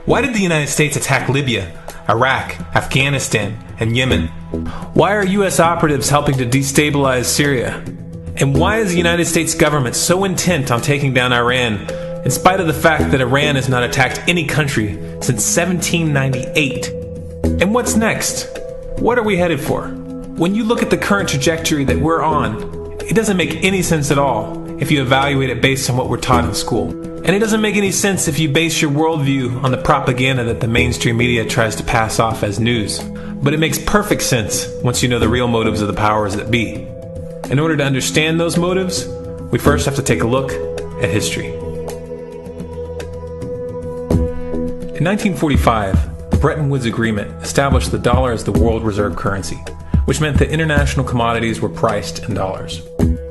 Why did the United States attack Libya, Iraq, Afghanistan, and Yemen? Why are U.S. operatives helping to destabilize Syria? And why is the United States government so intent on taking down Iran, in spite of the fact that Iran has not attacked any country since 1798? And what's next? What are we headed for? When you look at the current trajectory that we're on, it doesn't make any sense at all if you evaluate it based on what we're taught in school. And it doesn't make any sense if you base your worldview on the propaganda that the mainstream media tries to pass off as news. But it makes perfect sense once you know the real motives of the powers that be. In order to understand those motives, we first have to take a look at history. In 1945, the Bretton Woods Agreement established the dollar as the world reserve currency, which meant that international commodities were priced in dollars.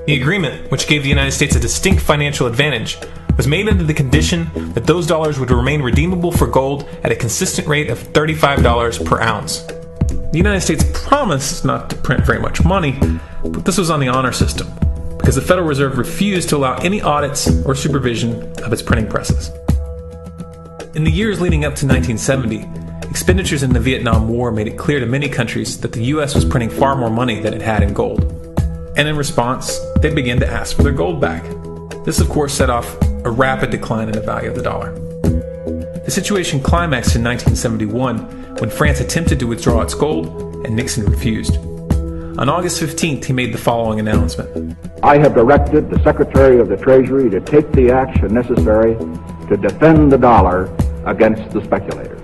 The agreement, which gave the United States a distinct financial advantage, was made under the condition that those dollars would remain redeemable for gold at a consistent rate of $35 per ounce. The United States promised not to print very much money, but this was on the honor system, because the Federal Reserve refused to allow any audits or supervision of its printing presses. In the years leading up to 1970, expenditures in the Vietnam War made it clear to many countries that the U.S. was printing far more money than it had in gold. And in response, they began to ask for their gold back. This, of course, set off a rapid decline in the value of the dollar. The situation climaxed in 1971 when France attempted to withdraw its gold and Nixon refused. On August 15th, he made the following announcement. I have directed the Secretary of the Treasury to take the action necessary to defend the dollar against the speculators.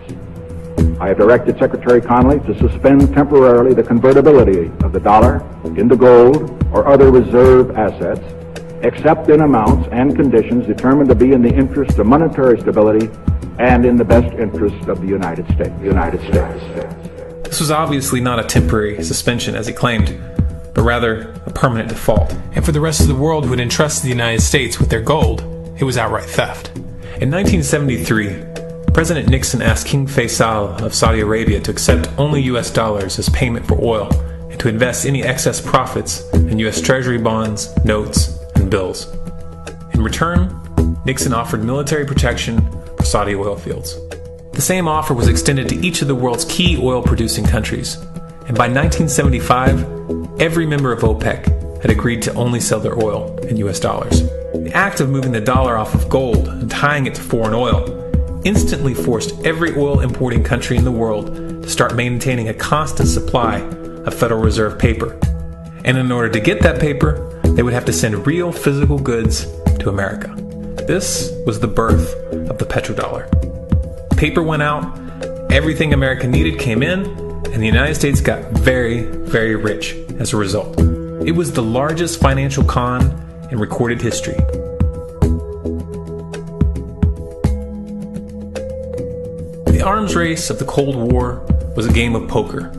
I have directed Secretary Connally to suspend temporarily the convertibility of the dollar into gold or other reserve assets, except in amounts and conditions determined to be in the interest of monetary stability and in the best interest of the United States. This was obviously not a temporary suspension, as he claimed, but rather a permanent default. And for the rest of the world who had entrusted the United States with their gold, it was outright theft. In 1973, President Nixon asked King Faisal of Saudi Arabia to accept only U.S. dollars as payment for oil and to invest any excess profits in U.S. Treasury bonds, notes, and bills. In return, Nixon offered military protection for Saudi oil fields. The same offer was extended to each of the world's key oil-producing countries, and by 1975, every member of OPEC had agreed to only sell their oil in U.S. dollars. The act of moving the dollar off of gold and tying it to foreign oil instantly forced every oil-importing country in the world to start maintaining a constant supply of Federal Reserve paper. And in order to get that paper, they would have to send real physical goods to America. This was the birth of the petrodollar. Paper went out, everything America needed came in, and the United States got very, very rich as a result. It was the largest financial con in recorded history. The arms race of the Cold War was a game of poker.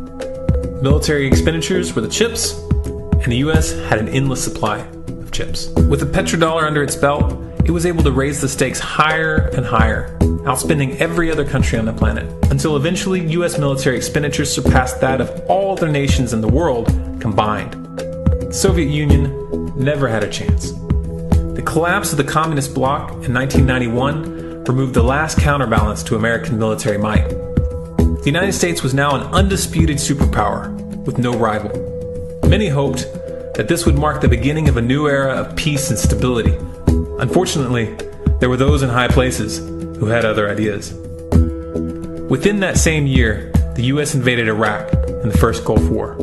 Military expenditures were the chips, and the U.S. had an endless supply of chips. With the petrodollar under its belt, it was able to raise the stakes higher and higher, outspending every other country on the planet, until eventually U.S. military expenditures surpassed that of all other nations in the world combined. The Soviet Union never had a chance. The collapse of the communist bloc in 1991 removed the last counterbalance to American military might. The United States was now an undisputed superpower with no rival. Many hoped that this would mark the beginning of a new era of peace and stability. Unfortunately, there were those in high places who had other ideas. Within that same year, the U.S. invaded Iraq in the First Gulf War.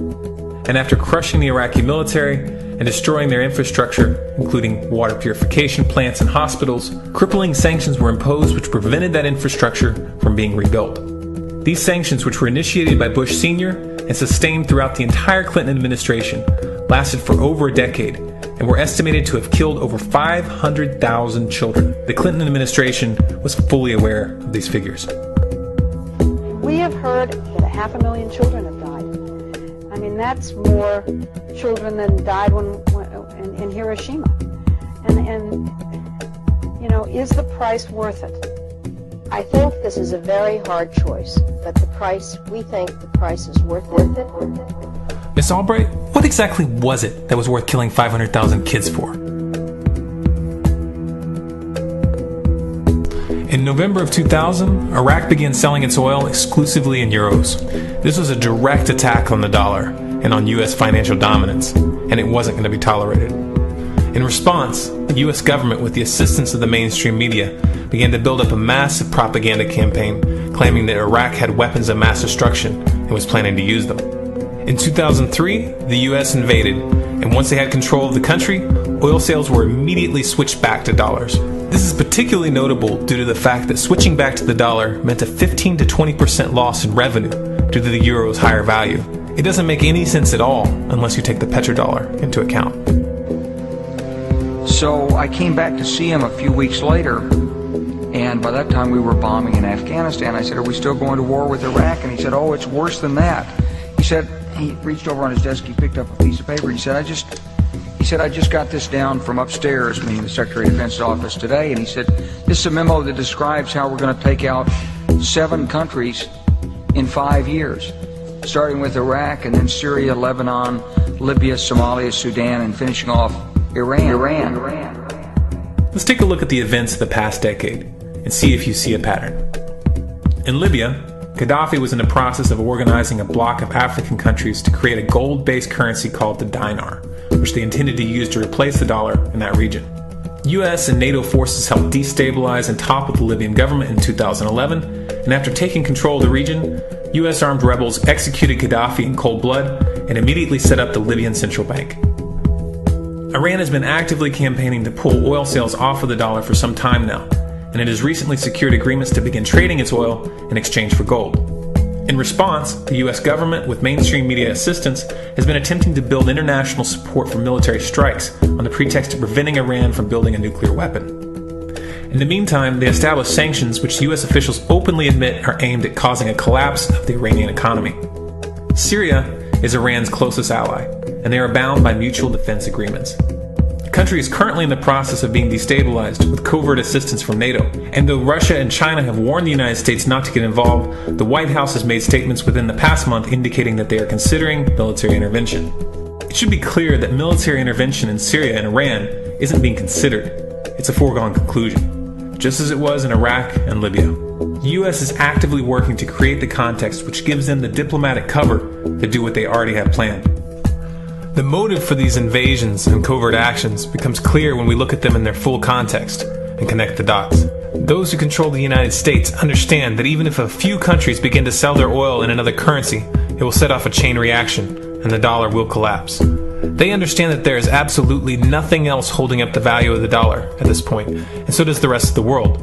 And after crushing the Iraqi military and destroying their infrastructure, including water purification plants and hospitals, crippling sanctions were imposed which prevented that infrastructure from being rebuilt. These sanctions, which were initiated by Bush Sr. and sustained throughout the entire Clinton administration, lasted for over a decade and were estimated to have killed over 500,000 children. The Clinton administration was fully aware of these figures. We have heard that 500,000 children have died. I mean, that's more children than died in Hiroshima. And you know, is the price worth it? I think this is a very hard choice, but we think the price is worth it. Miss Albright, what exactly was it that was worth killing 500,000 kids for? In November of 2000, Iraq began selling its oil exclusively in euros. This was a direct attack on the dollar and on U.S. financial dominance, and it wasn't going to be tolerated. In response, the U.S. government, with the assistance of the mainstream media, began to build up a massive propaganda campaign claiming that Iraq had weapons of mass destruction and was planning to use them. In 2003, the U.S. invaded, and once they had control of the country, oil sales were immediately switched back to dollars. This is particularly notable due to the fact that switching back to the dollar meant a 15 to 20% loss in revenue due to the euro's higher value. It doesn't make any sense at all unless you take the petrodollar into account. So I came back to see him a few weeks later, and by that time we were bombing in Afghanistan. I said, "Are we still going to war with Iraq?" And he said, "Oh, it's worse than that." He said, he reached over on his desk, he picked up a piece of paper, he said, I just got this down from upstairs, meaning the Secretary of Defense's office today, and he said, this is a memo that describes how we're going to take out 7 countries in 5 years, starting with Iraq and then Syria, Lebanon, Libya, Somalia, Sudan, and finishing off Iran. Let's take a look at the events of the past decade and see if you see a pattern. In Libya, Gaddafi was in the process of organizing a bloc of African countries to create a gold-based currency called the dinar, which they intended to use to replace the dollar in that region. US and NATO forces helped destabilize and topple the Libyan government in 2011, and after taking control of the region, US armed rebels executed Gaddafi in cold blood and immediately set up the Libyan Central Bank. Iran has been actively campaigning to pull oil sales off of the dollar for some time now, and it has recently secured agreements to begin trading its oil in exchange for gold. In response, the US government, with mainstream media assistance, has been attempting to build international support for military strikes on the pretext of preventing Iran from building a nuclear weapon. In the meantime, they established sanctions which US officials openly admit are aimed at causing a collapse of the Iranian economy. Syria is Iran's closest ally, and they are bound by mutual defense agreements. The country is currently in the process of being destabilized with covert assistance from NATO, and though Russia and China have warned the United States not to get involved, the White House has made statements within the past month indicating that they are considering military intervention. It should be clear that military intervention in Syria and Iran isn't being considered. It's a foregone conclusion, just as it was in Iraq and Libya. The U.S. is actively working to create the context which gives them the diplomatic cover to do what they already have planned. The motive for these invasions and covert actions becomes clear when we look at them in their full context and connect the dots. Those who control the United States understand that even if a few countries begin to sell their oil in another currency, it will set off a chain reaction and the dollar will collapse. They understand that there is absolutely nothing else holding up the value of the dollar at this point, and so does the rest of the world.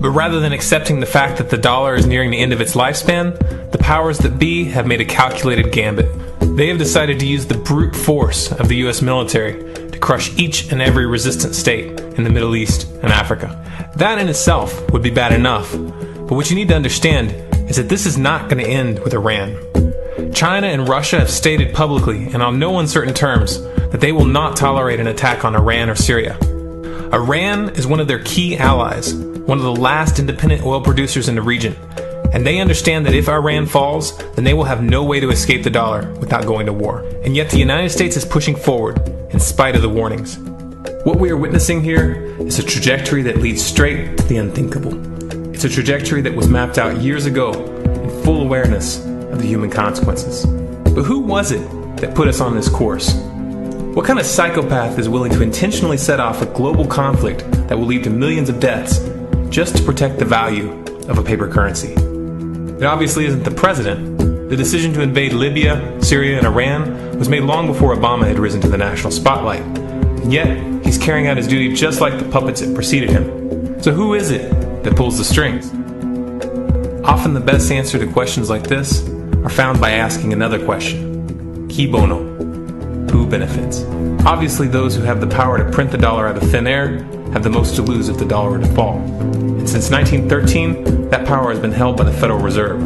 But rather than accepting the fact that the dollar is nearing the end of its lifespan, the powers that be have made a calculated gambit. They have decided to use the brute force of the U.S. military to crush each and every resistant state in the Middle East and Africa. That in itself would be bad enough, but what you need to understand is that this is not going to end with Iran. China and Russia have stated publicly and on no uncertain terms that they will not tolerate an attack on Iran or Syria. Iran is one of their key allies, one of the last independent oil producers in the region, and they understand that if Iran falls, then they will have no way to escape the dollar without going to war. And yet the United States is pushing forward in spite of the warnings. What we are witnessing here is a trajectory that leads straight to the unthinkable. It's a trajectory that was mapped out years ago in full awareness of the human consequences. But who was it that put us on this course? What kind of psychopath is willing to intentionally set off a global conflict that will lead to millions of deaths just to protect the value of a paper currency? It obviously isn't the president. The decision to invade Libya, Syria, and Iran was made long before Obama had risen to the national spotlight. And yet, he's carrying out his duty just like the puppets that preceded him. So who is it that pulls the strings? Often the best answer to questions like this are found by asking another question. Qui bono? Who benefits? Obviously, those who have the power to print the dollar out of thin air have the most to lose if the dollar were to fall. And since 1913, that power has been held by the Federal Reserve.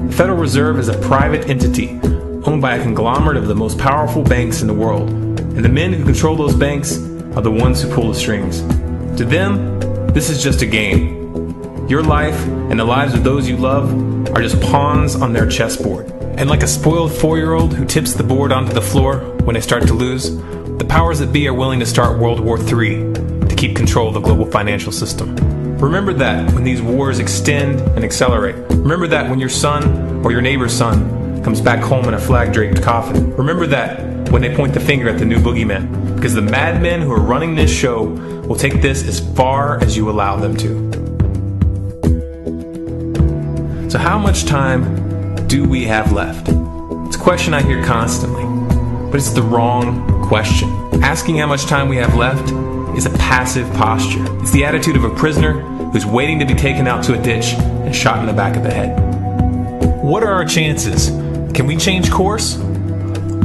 The Federal Reserve is a private entity owned by a conglomerate of the most powerful banks in the world. And the men who control those banks are the ones who pull the strings. To them, this is just a game. Your life and the lives of those you love are just pawns on their chessboard. And like a spoiled 4-year-old who tips the board onto the floor when they start to lose, the powers that be are willing to start World War III to keep control of the global financial system. Remember that when these wars extend and accelerate. Remember that when your son or your neighbor's son comes back home in a flag-draped coffin. Remember that when they point the finger at the new boogeyman, because the madmen who are running this show will take this as far as you allow them to. So how much time do we have left? It's a question I hear constantly, but it's the wrong question. Asking how much time we have left is a passive posture. It's the attitude of a prisoner who's waiting to be taken out to a ditch and shot in the back of the head. What are our chances? Can we change course?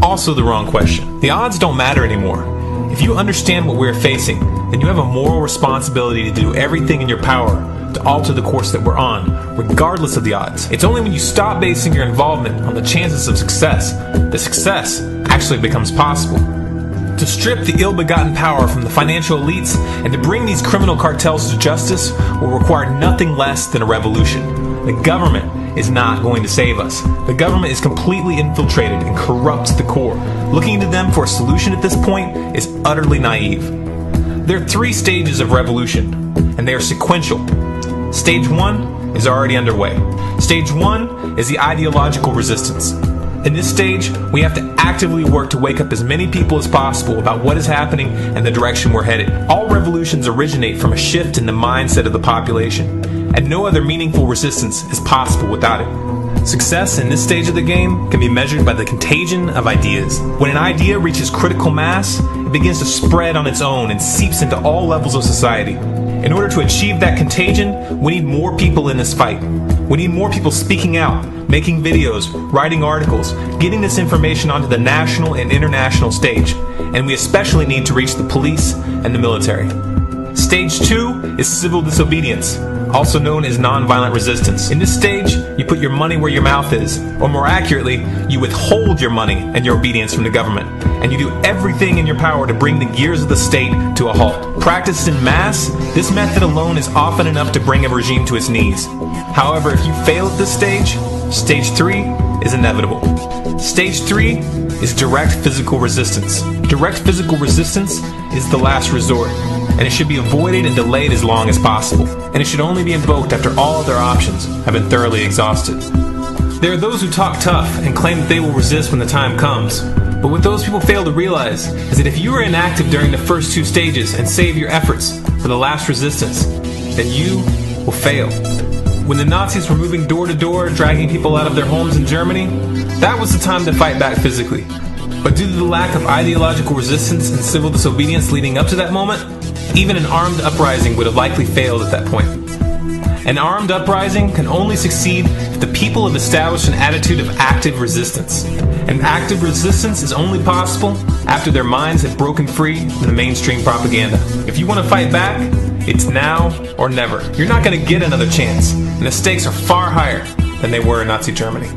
Also the wrong question. The odds don't matter anymore. If you understand what we're facing, then you have a moral responsibility to do everything in your power to alter the course that we're on, regardless of the odds. It's only when you stop basing your involvement on the chances of success that success actually becomes possible. To strip the ill-begotten power from the financial elites and to bring these criminal cartels to justice will require nothing less than a revolution. The government is not going to save us. The government is completely infiltrated and corrupt to the core. Looking to them for a solution at this point is utterly naive. There are 3 stages of revolution, and they are sequential. Stage 1 is already underway. Stage 1 is the ideological resistance. In this stage, we have to actively work to wake up as many people as possible about what is happening and the direction we're headed. All revolutions originate from a shift in the mindset of the population, and no other meaningful resistance is possible without it. Success in this stage of the game can be measured by the contagion of ideas. When an idea reaches critical mass, it begins to spread on its own and seeps into all levels of society. In order to achieve that contagion, we need more people in this fight. We need more people speaking out, making videos, writing articles, getting this information onto the national and international stage. And we especially need to reach the police and the military. Stage 2 is civil disobedience, also known as nonviolent resistance. In this stage, you put your money where your mouth is, or more accurately, you withhold your money and your obedience from the government, and you do everything in your power to bring the gears of the state to a halt. Practiced in mass, this method alone is often enough to bring a regime to its knees. However, if you fail at this stage, stage 3 is inevitable. Stage 3 is direct physical resistance. Direct physical resistance is the last resort, and it should be avoided and delayed as long as possible. And it should only be invoked after all other options have been thoroughly exhausted. There are those who talk tough and claim that they will resist when the time comes. But what those people fail to realize is that if you are inactive during the first 2 stages and save your efforts for the last resistance, then you will fail. When the Nazis were moving door to door, dragging people out of their homes in Germany, that was the time to fight back physically. But due to the lack of ideological resistance and civil disobedience leading up to that moment, even an armed uprising would have likely failed at that point. An armed uprising can only succeed if the people have established an attitude of active resistance. And active resistance is only possible after their minds have broken free from the mainstream propaganda. If you want to fight back, it's now or never. You're not going to get another chance, and the stakes are far higher than they were in Nazi Germany.